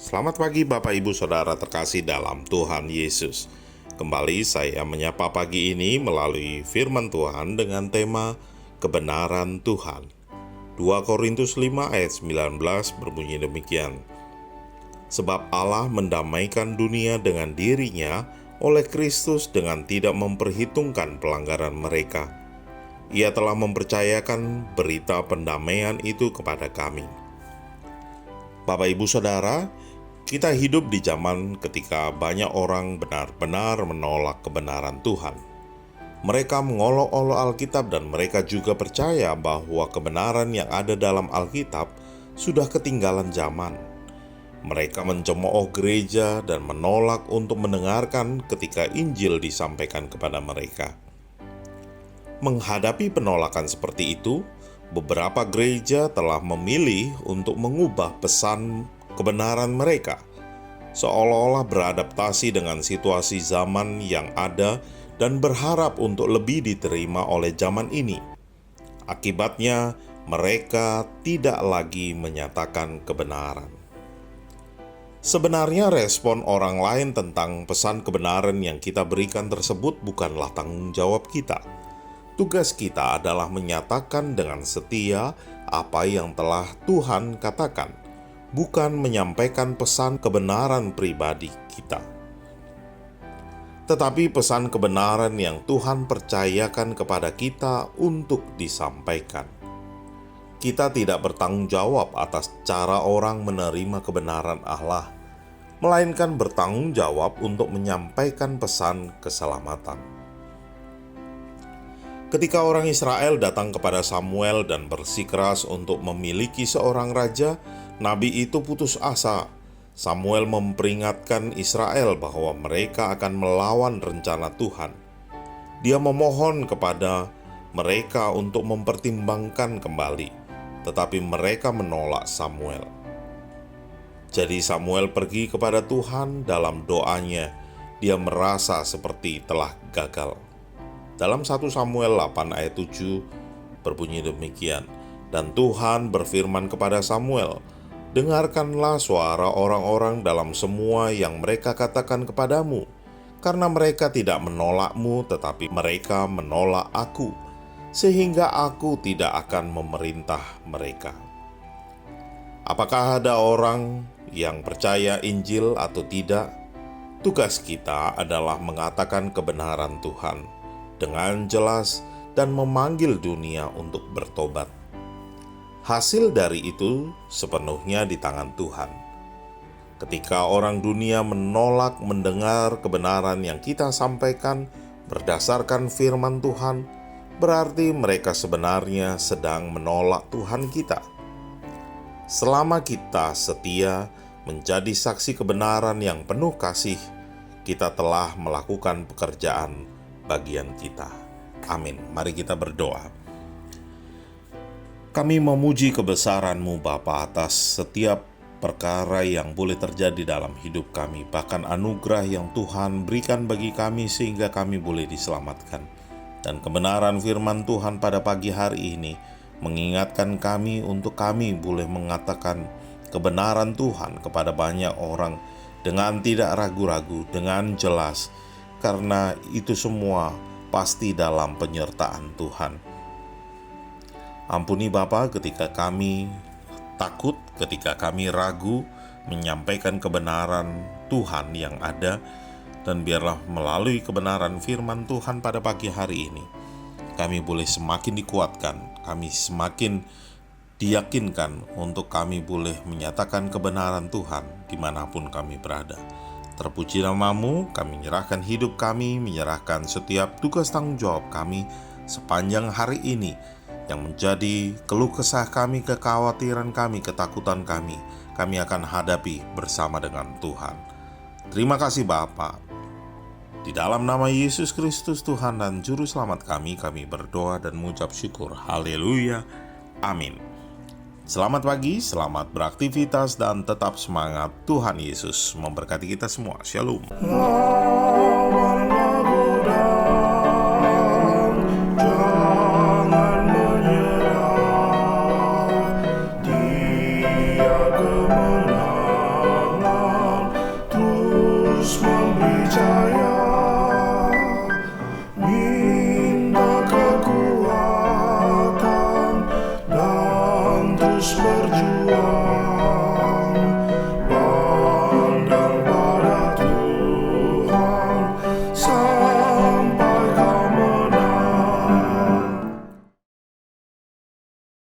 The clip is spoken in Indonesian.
Selamat pagi Bapak Ibu Saudara terkasih dalam Tuhan Yesus. Kembali saya menyapa pagi ini melalui firman Tuhan dengan tema kebenaran Tuhan. 2 Korintus 5 ayat 19 berbunyi demikian. Sebab Allah mendamaikan dunia dengan dirinya oleh Kristus dengan tidak memperhitungkan pelanggaran mereka. Ia telah mempercayakan berita pendamaian itu kepada kami. Bapak Ibu Saudara, kita hidup di zaman ketika banyak orang benar-benar menolak kebenaran Tuhan. Mereka mengolok-olok Alkitab dan mereka juga percaya bahwa kebenaran yang ada dalam Alkitab sudah ketinggalan zaman. Mereka mencemooh gereja dan menolak untuk mendengarkan ketika Injil disampaikan kepada mereka. Menghadapi penolakan seperti itu, beberapa gereja telah memilih untuk mengubah pesan kebenaran mereka, seolah-olah beradaptasi dengan situasi zaman yang ada dan berharap untuk lebih diterima oleh zaman ini. Akibatnya, mereka tidak lagi menyatakan kebenaran. Sebenarnya respon orang lain tentang pesan kebenaran yang kita berikan tersebut bukanlah tanggung jawab kita. Tugas kita adalah menyatakan dengan setia apa yang telah Tuhan katakan, bukan menyampaikan pesan kebenaran pribadi kita. Tetapi pesan kebenaran yang Tuhan percayakan kepada kita untuk disampaikan. Kita tidak bertanggung jawab atas cara orang menerima kebenaran Allah, melainkan bertanggung jawab untuk menyampaikan pesan keselamatan. Ketika orang Israel datang kepada Samuel dan bersikeras untuk memiliki seorang raja, nabi itu putus asa. Samuel memperingatkan Israel bahwa mereka akan melawan rencana Tuhan. Dia memohon kepada mereka untuk mempertimbangkan kembali, tetapi mereka menolak Samuel. Jadi Samuel pergi kepada Tuhan dalam doanya. Dia merasa seperti telah gagal. Dalam 1 Samuel 8 ayat 7 berbunyi demikian. Dan Tuhan berfirman kepada Samuel, dengarkanlah suara orang-orang dalam semua yang mereka katakan kepadamu, karena mereka tidak menolakmu tetapi mereka menolak aku, sehingga aku tidak akan memerintah mereka. Apakah ada orang yang percaya Injil atau tidak? Tugas kita adalah mengatakan kebenaran Tuhan dengan jelas dan memanggil dunia untuk bertobat. Hasil dari itu sepenuhnya di tangan Tuhan. Ketika orang dunia menolak mendengar kebenaran yang kita sampaikan berdasarkan firman Tuhan, berarti mereka sebenarnya sedang menolak Tuhan kita. Selama kita setia menjadi saksi kebenaran yang penuh kasih, kita telah melakukan pekerjaan bagian kita. Amin. Mari kita berdoa. Kami memuji kebesaran-Mu Bapa atas setiap perkara yang boleh terjadi dalam hidup kami, bahkan anugerah yang Tuhan berikan bagi kami sehingga kami boleh diselamatkan. Dan kebenaran firman Tuhan pada pagi hari ini mengingatkan kami untuk kami boleh mengatakan kebenaran Tuhan kepada banyak orang dengan tidak ragu-ragu, dengan jelas, karena itu semua pasti dalam penyertaan Tuhan. Ampuni Bapa ketika kami takut, ketika kami ragu menyampaikan kebenaran Tuhan yang ada, dan biarlah melalui kebenaran firman Tuhan pada pagi hari ini, kami boleh semakin dikuatkan, kami semakin diyakinkan untuk kami boleh menyatakan kebenaran Tuhan dimanapun kami berada. Terpuji nama-Mu, kami menyerahkan hidup kami, menyerahkan setiap tugas tanggung jawab kami sepanjang hari ini yang menjadi keluh kesah kami, kekhawatiran kami, ketakutan kami akan hadapi bersama dengan Tuhan. Terima kasih Bapa. Di dalam nama Yesus Kristus Tuhan dan Juru Selamat kami berdoa dan mengucap syukur. Haleluya. Amin. Selamat pagi, selamat beraktivitas, dan tetap semangat. Tuhan Yesus memberkati kita semua. Shalom. Jangan menyerah, Dia kemenangan. terus berjuang.